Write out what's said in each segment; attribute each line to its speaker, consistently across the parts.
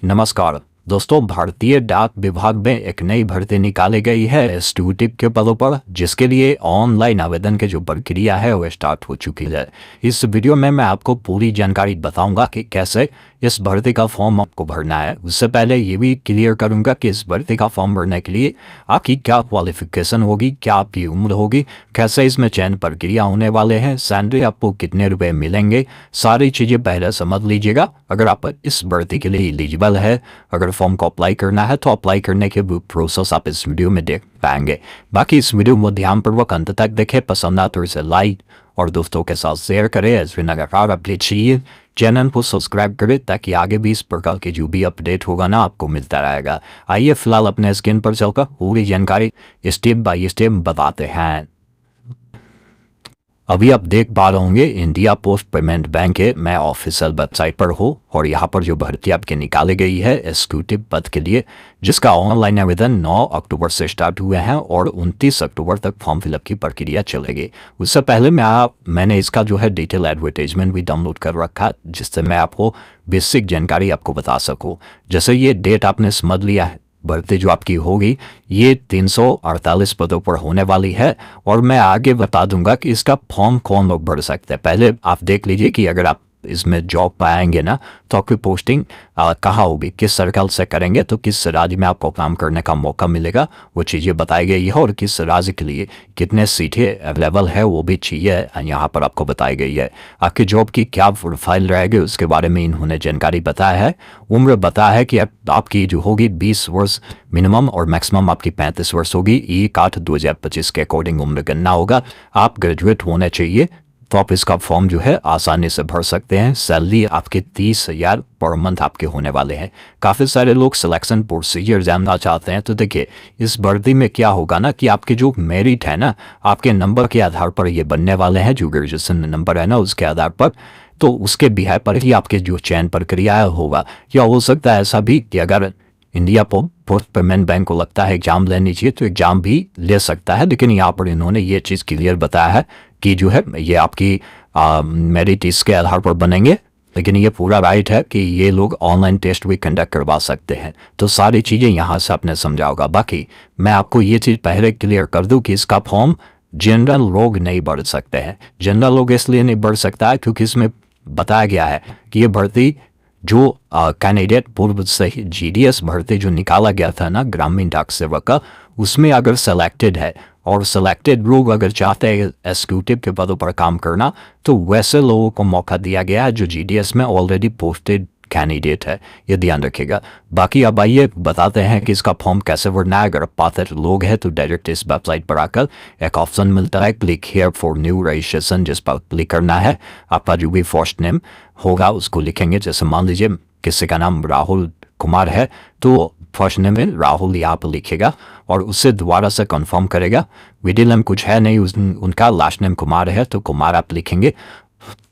Speaker 1: नमस्कार दोस्तों, भारतीय डाक विभाग में एक नई भर्ती निकाली गई है एसटीयूटी के पदों पर, जिसके लिए ऑनलाइन आवेदन की जो प्रक्रिया है वो स्टार्ट हो चुकी है। इस वीडियो में मैं आपको पूरी जानकारी बताऊंगा कि कैसे इस भर्ती का फॉर्म आपको भरना है। उससे पहले ये भी क्लियर करूंगा कि इस भर्ती का फॉर्म भरने के लिए आपकी क्या क्वालिफिकेशन होगी, क्या आपकी उम्र होगी, कैसे इसमें चयन प्रक्रिया होने वाले हैं, सैलरी आपको कितने रुपए मिलेंगे, सारी चीज़ें पहले समझ लीजिएगा। अगर आप इस भर्ती के लिए एलिजिबल है, अगर फॉर्म को अप्लाई करना है तो अप्लाई करने के प्रोसेस आप इस वीडियो में देख पाएंगे। बाकी इस वीडियो को ध्यानपूर्वक अंत तक देखें, पसंद आए तो इसे लाइक और दोस्तों के साथ शेयर करें। ऐसे लगातार अपडेट चाहिए चैनल को सब्सक्राइब करें ताकि आगे भी इस प्रकार के जो भी अपडेट होगा ना आपको मिलता रहेगा। आइए फिलहाल अपने स्क्रीन पर चलकर पूरी जानकारी स्टेप बाय स्टेप बताते हैं। अभी आप देख पा रहे होंगे इंडिया पोस्ट पेमेंट बैंक के मैं ऑफिशियल वेबसाइट पर हूँ और यहाँ पर जो भर्ती आपके निकाली गई है एग्जीक्यूटिव पद के लिए, जिसका ऑनलाइन आवेदन 9 अक्टूबर से स्टार्ट हुए हैं और 29 अक्टूबर तक फॉर्म फिलअप की प्रक्रिया चलेगी। उससे पहले मैंने इसका जो है डिटेल एडवर्टाइजमेंट भी डाउनलोड कर रखा, जिससे मैं आपको बेसिक जानकारी आपको बता सकूँ। जैसे ये डेट आपने समझ लिया है, भर्ती जो आपकी होगी ये 348 पदों पर होने वाली है और मैं आगे बता दूंगा कि इसका फॉर्म कौन लोग भर सकते हैं। पहले आप देख लीजिए कि अगर आप इसमें जॉब पाएंगे ना तो आपकी पोस्टिंग कहाँ होगी, किस सर्कल से करेंगे तो किस राज्य में आपको काम करने का मौका मिलेगा, वो चीज़ें बताई गई है और किस राज्य के लिए कितने सीटें अवेलेबल है वो भी चीज़ें यहाँ पर आपको बताई गई है। आपकी जॉब की क्या प्रोफाइल रहेगी उसके बारे में इन्होंने जानकारी बताया है। उम्र बताया है कि आपकी जो होगी 20 वर्ष मिनिमम और मैक्सिमम आपकी 35 वर्ष होगी। 1/8/2025 के अकॉर्डिंग उम्र गणना होगा। आप ग्रेजुएट होने चाहिए तो आप इसका फॉर्म जो है आसानी से भर सकते हैं। सैलरी आपके 30,000 पर मंथ आपके होने वाले हैं। काफ़ी सारे लोग सिलेक्शन प्रोसीजर जानना चाहते हैं, तो देखिए इस भर्ती में क्या होगा ना कि आपके जो मेरिट है ना, आपके नंबर के आधार पर ये बनने वाले हैं, जो ग्रेजुएशन नंबर है ना उसके आधार पर, तो उसके बिहार पर ही आपके जो चयन प्रक्रिया होगा। या हो सकता है ऐसा भी कि अगर इंडिया पोस्ट पेमेंट बैंक को लगता है एग्जाम लेनी चाहिए तो एग्जाम भी ले सकता है, लेकिन यहाँ पर इन्होंने ये चीज़ क्लियर बताया है कि जो है ये आपकी मेरिट इसके आधार पर बनेंगे, लेकिन ये पूरा राइट है कि ये लोग ऑनलाइन टेस्ट भी कंडक्ट करवा सकते हैं। तो सारी चीज़ें यहाँ से आपने समझा होगा। बाकी मैं आपको ये चीज़ पहले क्लियर कर दूँ कि इसका फॉर्म जनरल लोग नहीं भर सकते हैं। जनरल लोग इसलिए नहीं भर सकता है क्योंकि इसमें बताया गया है कि ये भर्ती जो कैंडिडेट पूर्व से ही जीडीएस भर्ती जो निकाला गया था ना ग्रामीण डाक सेवक का, उसमें अगर सेलेक्टेड है और सेलेक्टेड लोग अगर चाहते हैं एग्जीक्यूटिव के पदों पर काम करना तो वैसे लोगों को मौका दिया गया है जो जीडीएस में ऑलरेडी पोस्टेड कैंडिडेट है। ये ध्यान रखिएगा। बाकी अब आइए बताते हैं कि इसका फॉर्म कैसे भरना है। अगर पात्र लोग हैं तो डायरेक्ट इस वेबसाइट पर आकर एक ऑप्शन मिलता है click here for new registration, जिस पर क्लिक करना है। आपका जो भी फर्स्ट नेम होगा उसको लिखेंगे। जैसे मान लीजिए किसी का नाम राहुल कुमार है तो फर्स्ट नेम में राहुल यहाँ पर लिखेगा और उससे दोबारा से कंफर्म करेगा। मिडिल नेम कुछ है नहीं, उनका लास्ट नेम कुमार है तो कुमार आप लिखेंगे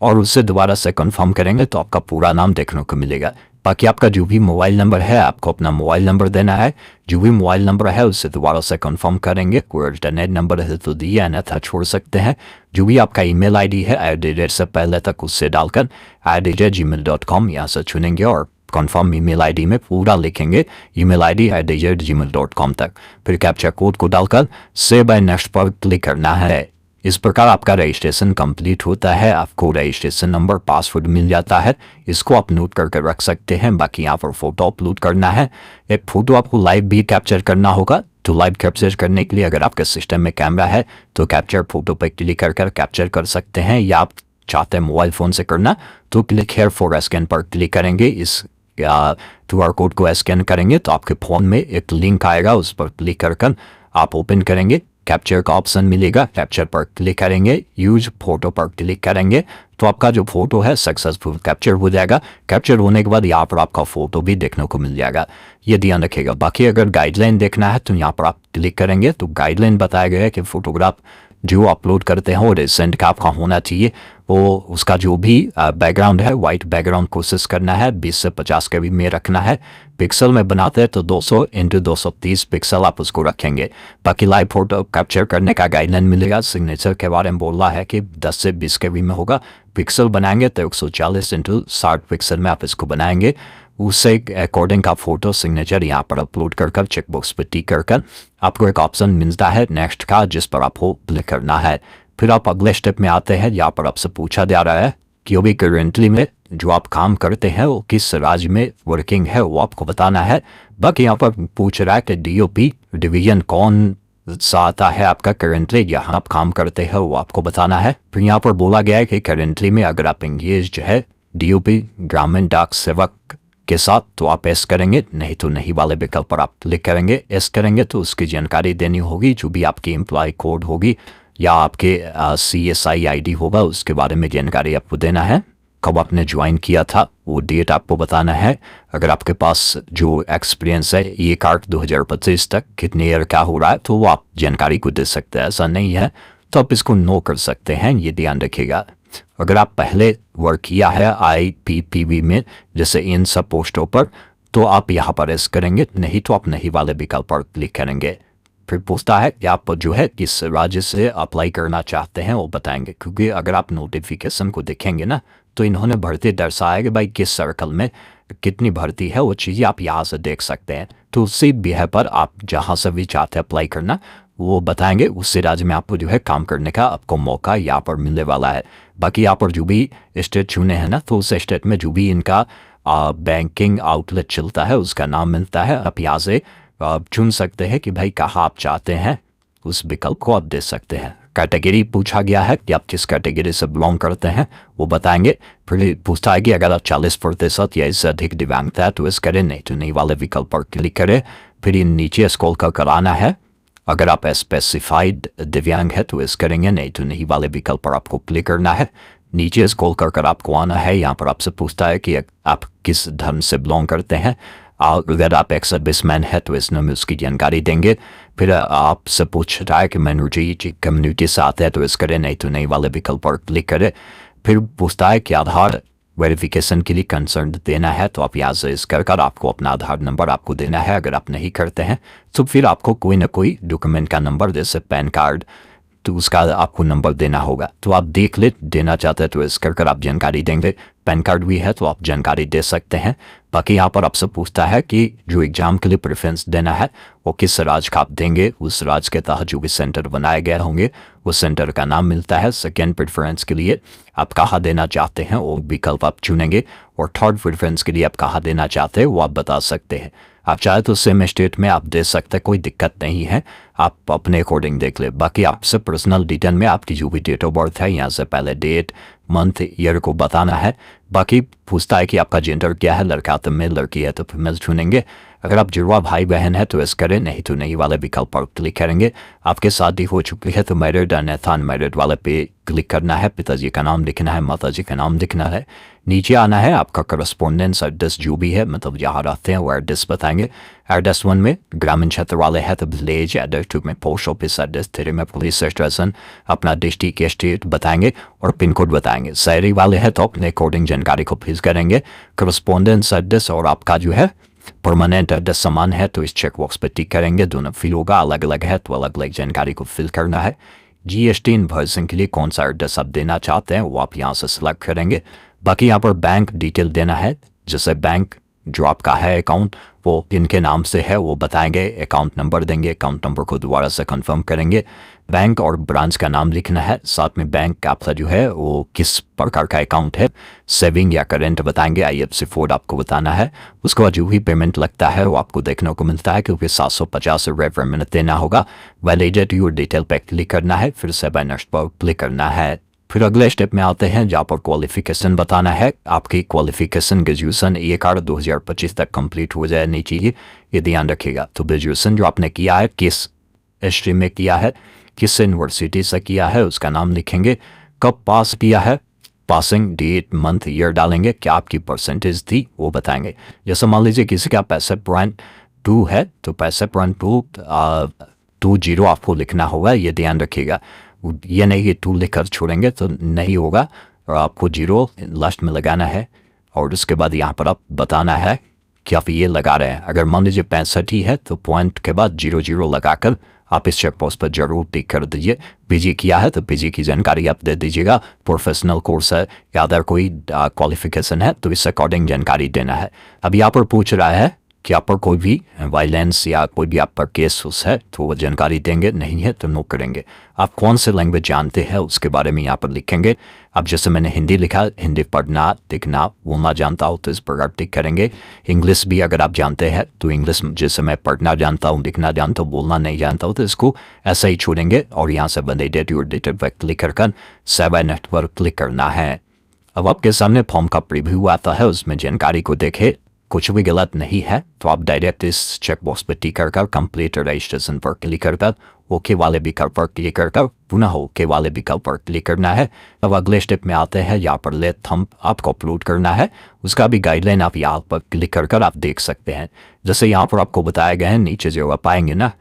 Speaker 1: और उससे दोबारा से कंफर्म करेंगे तो आपका पूरा नाम देखने को मिलेगा। बाकी आपका जो भी मोबाइल नंबर है आपको अपना मोबाइल नंबर देना है। जो भी मोबाइल नंबर है उससे दोबारा से कंफर्म करेंगे। कोई इंटरनेट नंबर है तो दिया अन्यथा छोड़ सकते हैं। जो भी आपका ईमेल आईडी है @ से पहले तक उससे डालकर @gmail.com यहाँ से चुनेंगे और कन्फर्म ईमेल आईडी में पूरा लिखेंगे ईमेल आईडी @gmail.com तक। फिर कैप्चा कोड को डालकर सेव बाय नेक्स्ट पर क्लिक करना है। इस प्रकार आपका रजिस्ट्रेशन कंप्लीट होता है। आपको रजिस्ट्रेशन नंबर पासवर्ड मिल जाता है, इसको आप नोट करके रख सकते हैं। बाकी यहाँ पर फोटो अपलोड करना है। एक फोटो आपको लाइव भी कैप्चर करना होगा। तो लाइव कैप्चर करने के लिए अगर आपके सिस्टम में कैमरा है तो कैप्चर फोटो पर क्लिक कर कैप्चर कर सकते हैं, या आप चाहते हैं मोबाइल फ़ोन से करना तो क्लिक हियर फॉर स्कैन पर क्लिक करेंगे। इस QR कोड को स्कैन करेंगे तो आपके फ़ोन में एक लिंक आएगा, उस पर क्लिक कर आप ओपन करेंगे। कैप्चर का ऑप्शन मिलेगा, कैप्चर पर क्लिक करेंगे, यूज फोटो पर क्लिक करेंगे तो आपका जो फोटो है सक्सेसफुल कैप्चर हो जाएगा। कैप्चर होने के बाद यहाँ पर आपका फोटो भी देखने को मिल जाएगा, ये ध्यान रखिएगा। बाकी अगर गाइडलाइन देखना है तो यहाँ पर आप क्लिक करेंगे तो गाइडलाइन बताया गया है कि फोटोग्राफ जो अपलोड करते हैं वो रिसेंट का आपका होना चाहिए। वो उसका जो भी बैकग्राउंड है वाइट बैकग्राउंड कोशिश करना है, 20 से 50 के भी में रखना है। पिक्सल में बनाते हैं तो 200 × 230 पिक्सल आप उसको रखेंगे। बाकी लाइव फोटो कैप्चर करने का गाइडलाइन मिलेगा। सिग्नेचर के बारे में बोला है कि 10 से 20 के भी में होगा। पिक्सल बनाएंगे तो 140 × 60 पिक्सल में आप इसको बनाएंगे। उसे अकॉर्डिंग का फोटो सिग्नेचर यहाँ पर अपलोड कर चेकबॉक्स पर टिक कर आपको एक ऑप्शन मिलता है नेक्स्ट का, जिस पर आपको क्लिक करना है। फिर आप अगले स्टेप में आते हैं। यहाँ पर आपसे पूछा जा रहा है कि अभी करेंटली में जो आप काम करते हैं वो किस राज्य में वर्किंग है, वो आपको बताना है। बाकी यहाँ पर पूछ रहा है कि DOP डिवीजन कौन सा आता है आपका करेंटली जहाँ आप काम करते हैं, वो आपको बताना है। फिर यहाँ पर बोला गया है कि करेंटली में अगर आप एंगेज है DOP ग्रामीण डाक सेवक के साथ तो आप एस करेंगे, नहीं तो नहीं वाले विकल्प पर आप क्लिक करेंगे। एस करेंगे तो उसकी जानकारी देनी होगी, जो भी आपकी एम्प्लॉय कोड होगी या आपके CSI ID होगा उसके बारे में जानकारी आपको देना है। कब आपने ज्वाइन किया था वो डेट आपको बताना है। अगर आपके पास जो एक्सपीरियंस है ये कार्ड 2025 तक कितने ईयर का हो रहा है तो वो आप जानकारी को दे सकते हैं। ऐसा नहीं है तो आप इसको नो कर सकते हैं, ये ध्यान रखिएगा। अगर आप पहले वर्क किया है IPPB में जैसे इन सब पोस्टों पर तो आप यहाँ पर एस करेंगे, नहीं तो आप नहीं वाले विकल्प पर क्लिक करेंगे। फिर पूछता है कि आप जो है किस राज्य से अप्लाई करना चाहते हैं वो बताएंगे, क्योंकि अगर आप नोटिफिकेशन को देखेंगे ना तो इन्होंने भर्ती दर्शाया कि भाई किस सर्कल में कितनी भर्ती है वो चीज़ें आप यहाँ से देख सकते हैं। तो उसी बिहा पर आप जहाँ से भी चाहते हैं अप्लाई करना वो बताएंगे, उससे राज्य में आपको जो है काम करने का आपको मौका यहाँ पर मिलने वाला है। बाकी यहाँ पर जो भी स्टेट चुने हैं ना तो उस स्टेट में जो भी इनका बैंकिंग आउटलेट चलता है उसका नाम मिलता है। आप यहाँ से चुन सकते हैं कि भाई कहाँ आप चाहते हैं, उस विकल्प को आप दे सकते हैं। कैटेगरी पूछा गया है कि आप किस कैटेगरी से बिलोंग करते हैं वो बताएंगे। फिर पूछता है कि अगर आप 40% या इससे अधिक दिव्यांगता है तो इस करें, नहीं तो नहीं वाले विकल्प पर क्लिक करें। फिर नीचे स्क्रॉल कर कराना है। अगर आप स्पेसिफाइड दिव्यांग है तो इस करेंगे, नहीं तो नहीं वाले विकल्प पर आपको क्लिक करना है। नीचे स्क्रॉल कर आपको आना है। यहाँ पर आपसे पूछता है कि आप किस धर्म से बिलोंग करते हैं। अगर आप एक सर्विसमैन है तो इसमें में उसकी जानकारी देंगे। फिर आपसे पूछ रहा है कि माइनॉरिटी कम्युनिटी से आते हैं तो इस करें, नहीं तो नहीं वाले विकल्प पर क्लिक करें। फिर पूछता है कि आधार वेरिफिकेशन के लिए कंसर्न देना है तो आप यहाँ से इस कर आपको अपना आधार नंबर आपको देना है। अगर आप नहीं करते हैं तो फिर आपको कोई ना कोई डॉक्यूमेंट का नंबर जैसे पैन कार्ड तो उसका आपको नंबर देना होगा। तो आप देख ले देना चाहते हैं तो इस कर आप जानकारी देंगे। पैन कार्ड भी है तो आप जानकारी दे सकते हैं। बाकी यहाँ पर आपसे पूछता है कि जो एग्जाम के लिए प्रेफरेंस देना है वो किस राज्य का आप देंगे। उस राज्य के तहत जो भी सेंटर बनाए गए होंगे उस सेंटर का नाम मिलता है। सेकेंड प्रेफरेंस के लिए आप कहाँ देना चाहते हैं वो विकल्प आप चुनेंगे, और थर्ड प्रेफरेंस के लिए आप कहाँ देना चाहते हैं वो आप बता सकते हैं। आप चाहे तो सेम स्टेट में आप दे सकते हैं, कोई दिक्कत नहीं है, आप अपने अकॉर्डिंग देख ले। बाकी आपसे पर्सनल डिटेल में आपकी जो भी डेट ऑफ बर्थ है यहाँ से पहले डेट मंथ ईयर को बताना है। बाकी पूछता है कि आपका जेंडर क्या है, लड़का तो मेल, लड़की है तो फीमेल चुनेंगे। अगर आप जुड़वा भाई बहन है तो इस करें, नहीं तो नहीं वाले विकल्प पर क्लिक करेंगे। आपके शादी हो चुकी है तो मैरिड अन्यथा अनमैरिड वाले पे क्लिक करना है। पिताजी का नाम लिखना है, माताजी का नाम लिखना है। नीचे आना है, आपका करस्पॉन्डेंस एड्रेस जो भी है मतलब जहाँ रहते हैं वो एड्रेस बताएंगे। एड्रेस 1 में ग्रामीण क्षेत्र वाले हैं तो विलेज एड्रेस, 2 में पोस्ट ऑफिस एड्रेस, 3 में पुलिस स्टेशन, अपना डिस्ट्रिक्ट स्टेट बताएंगे और पिन कोड बताएंगे। शहरी वाले हैं तो अपने अकॉर्डिंग जानकारी को फिल करेंगे। करस्पॉन्डेंस एड्रेस और आपका जो है परमानेंट एड्रेस समान है तो इस चेक बॉक्स पर टिक करेंगे। दोनों फिल होगा, अलग अलग है तो अलग अलग जानकारी को फिल करना है। GST इन्वॉइसिंग के लिए कौन सा एड्रेस आप देना चाहते हैं वो आप यहाँ से सिलेक्ट करेंगे। बाकी यहाँ पर बैंक डिटेल देना है, जैसे बैंक जो आपका है अकाउंट वो इनके नाम से है वो बताएंगे। अकाउंट नंबर देंगे, अकाउंट नंबर को दोबारा से कंफर्म करेंगे। बैंक और ब्रांच का नाम लिखना है, साथ में बैंक आपका जो है वो किस प्रकार का अकाउंट है, सेविंग या करेंट बताएंगे। IFSC कोड आपको बताना है। उसके बाद जो भी पेमेंट लगता है वो आपको देखने को मिलता है, क्योंकि 750 रुपये पर मिनट देना होगा। वैलिडेट योर डिटेल पर क्लिक करना है, फिर से नेक्स्ट पर क्लिक करना है। फिर अगले स्टेप में आते हैं जहाँ पर क्वालिफिकेशन बताना है। आपकी क्वालिफिकेशन ग्रेजुएशन ये कार्ड 2025 तक कंप्लीट हो जानी चाहिए, ये ध्यान रखिएगा। तो ग्रेजुएशन जो आपने किया है किस स्ट्रीम में किया है, किस यूनिवर्सिटी से किया है उसका नाम लिखेंगे। कब पास किया है, पासिंग डेट मंथ ईयर डालेंगे। क्या आपकी परसेंटेज थी वो बताएंगे। जैसे मान लीजिए किसी का 65.2 है तो 65.220 आपको लिखना होगा, ये ध्यान रखिएगा। ये नहीं कि 2 लिखकर छोड़ेंगे तो नहीं होगा, और आपको 0 लास्ट में लगाना है और उसके बाद यहाँ पर आप बताना है कि आप ये लगा रहे हैं। अगर मान लीजिए 65 ही है तो पॉइंट के बाद 00 लगाकर आप इस चेक बॉक्स पर जरूर टिक कर दीजिए। पीजी किया है तो पीजी की जानकारी आप दे दीजिएगा। प्रोफेशनल कोर्स है या अदर कोई क्वालिफिकेशन है तो इस अकॉर्डिंग जानकारी देना है। अब यहाँ पर पूछ रहा है कि आप पर कोई भी वायलेंस या कोई भी आप पर केस उस है तो वो जानकारी देंगे, नहीं है तो नो करेंगे। आप कौन से लैंग्वेज जानते हैं उसके बारे में यहाँ पर लिखेंगे। अब जैसे मैंने हिंदी लिखा, हिंदी पढ़ना लिखना बोलना जानता हूँ तो इस प्रकार टिक करेंगे। इंग्लिश भी अगर आप जानते हैं तो इंग्लिश जैसे मैं पढ़ना जानता हूँ, लिखना जानता हूँ, बोलना नहीं जानता हूँ तो इसको ऐसा ही छोड़ेंगे और यहाँ से validate your date of birth click कर सेव नेटवर्क क्लिक करना है। अब आपके सामने फॉर्म का प्रीव्यू आता है, उसमें जानकारी को देखे कुछ भी गलत नहीं है तो आप डायरेक्ट इस चेक बॉक्स पर टिक कर कंप्लीट रजिस्ट्रेशन पर क्लिक कर ओके वाले विकल्प पर क्लिक कर पुनः ओके वाले विकल्प पर क्लिक करना है। अब अगले स्टेप में आते हैं, यहाँ पर लेफ्ट थंब आपको अपलोड करना है। उसका भी गाइडलाइन आप यहाँ पर क्लिक कर आप देख सकते हैं। जैसे यहाँ पर आपको बताया गया है, नीचे जो आप पाएंगे ना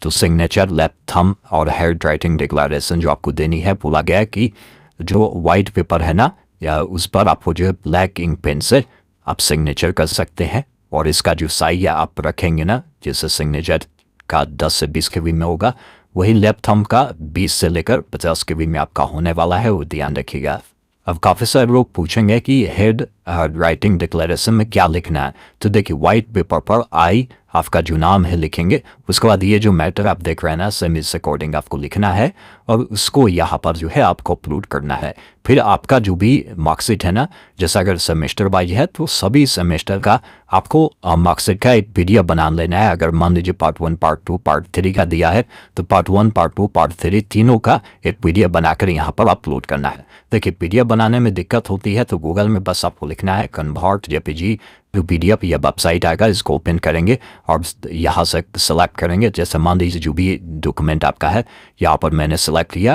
Speaker 1: तो सिग्नेचर, लेफ्ट थंब और हैंड राइटिंग डिक्लेरेशन जो आपको देनी है। बोला गया है कि जो वाइट पेपर है ना या उस पर आपको जो है ब्लैक इंक पेन से आप सिग्नेचर कर सकते हैं और इसका जो साइज आप रखेंगे ना, जैसे सिग्नेचर का 10 से 20 केबी में होगा, वही लेफ्ट थंब का 20 से लेकर 50 केबी में आपका होने वाला है, वो ध्यान रखिएगा। अब काफ़ी सारे लोग पूछेंगे कि हेड राइटिंग डिक्लेरेशन में क्या लिखना है, तो देखिए वाइट पेपर पर आई आपका जो नाम है लिखेंगे। उसके बाद ये जो मैटर आप देख रहे हैं ना सेम इस अकॉर्डिंग आपको लिखना है और उसको यहाँ पर जो है आपको अपलोड करना है। फिर आपका जो भी मार्कशीट है ना, जैसा अगर सेमेस्टर वाइज है तो सभी सेमेस्टर का आपको मार्कशीट का एक PDF बना लेना है। अगर मान लीजिए पार्ट 1, पार्ट 2, पार्ट 3 का दिया है तो पार्ट 1, पार्ट 2, पार्ट 3 तीनों का एक PDF बनाकर यहाँ पर अपलोड करना है। देखिए PDF बनाने में दिक्कत होती है तो गूगल में बस आपको लिखना है कन्वर्ट JPG जो PDF या वेबसाइट आएगा, इसको ओपन करेंगे और यहाँ से सेलेक्ट करेंगे। जैसे मान लीजिए जो भी डॉक्यूमेंट आपका है यहाँ पर मैंने सेलेक्ट किया,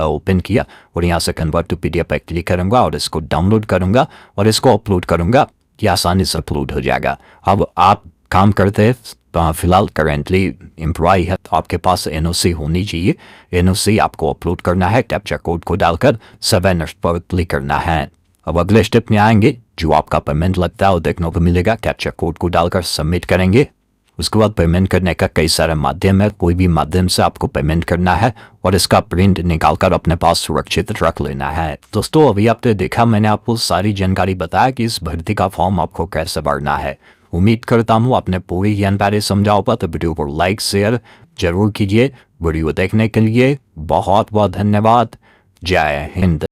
Speaker 1: ओपन किया और यहाँ से कन्वर्ट टू PDF पर क्लिक करूँगा और इसको डाउनलोड करूँगा और इसको अपलोड करूँगा, ये आसानी से अपलोड हो जाएगा। अब आप काम करते हैं तो फिलहाल करेंटली एम्प्लॉय है तो आपके पास NOC होनी चाहिए। NOC आपको अपलोड करना है, कैप्चा कोड को डालकर 7 पर क्लिक करना है। अब अगले स्टेप में आएंगे, जो आपका पेमेंट लगता है वो देखने को मिलेगा। कैप्चा कोड को डालकर सबमिट करेंगे। उसके बाद पेमेंट करने का कई सारे माध्यम है, कोई भी माध्यम से आपको पेमेंट करना है और इसका प्रिंट निकालकर अपने पास सुरक्षित रख लेना है। दोस्तों अभी आपने देखा, मैंने आपको सारी जानकारी बताया कि इस भर्ती का फॉर्म आपको कैसे भरना है। उम्मीद करता हूँ आपने पूरी जानकारी समझा होगा, तो वीडियो को लाइक शेयर जरूर कीजिए। वीडियो देखने के लिए बहुत बहुत धन्यवाद। जय हिंद।